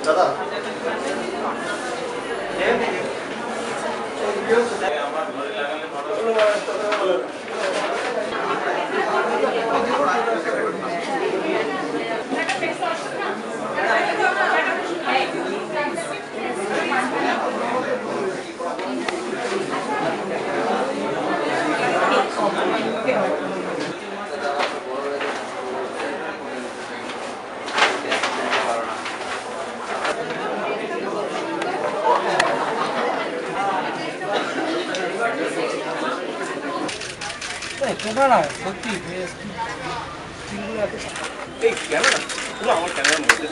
দাদা ক্যামেরা সত্যি এই ক্যামেরা পুরো আমার ক্যামেরার মধ্যে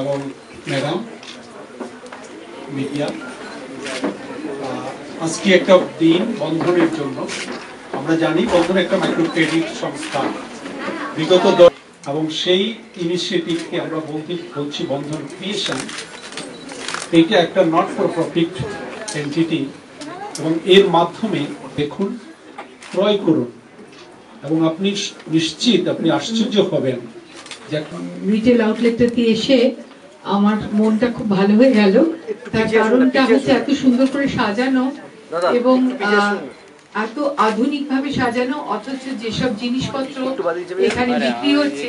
এবং ম্যাডাম মিডিয়া, আজকে একটা দিন বন্ধনের জন্য। আমরা জানি বন্ধন একটা মাইক্রো ক্রেডিট সংস্থা বিগত এবং সেই ইনিশিয়েটিভকে আমরা বলছি বন্ধন ক্রিয়েশন। এইটা একটা নট ফর প্রফিট এন্টিটি এবং এর মাধ্যমে দেখুন ক্রয় করুন এবং আপনি নিশ্চিত আপনি আশ্চর্য হবেন। রিটেল আউটলেটটাতে এসে আমার মনটা খুব ভালো হয়ে গেল। তার কারণটা হচ্ছে এত সুন্দর করে সাজানো এবং এত আধুনিক ভাবে সাজানো, অথচ যেসব জিনিসপত্র এখানে বিক্রি হচ্ছে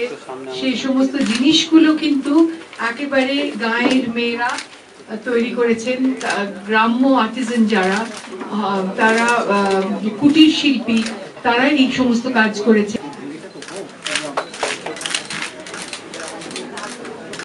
সেই সমস্ত জিনিসগুলো কিন্তু একেবারে গাঁয়ের মেয়েরা তৈরি করেছেন। গ্রাম্য আর্টিজান যারা, তারা কুটির শিল্পী, তারাই এই সমস্ত কাজ করেছে।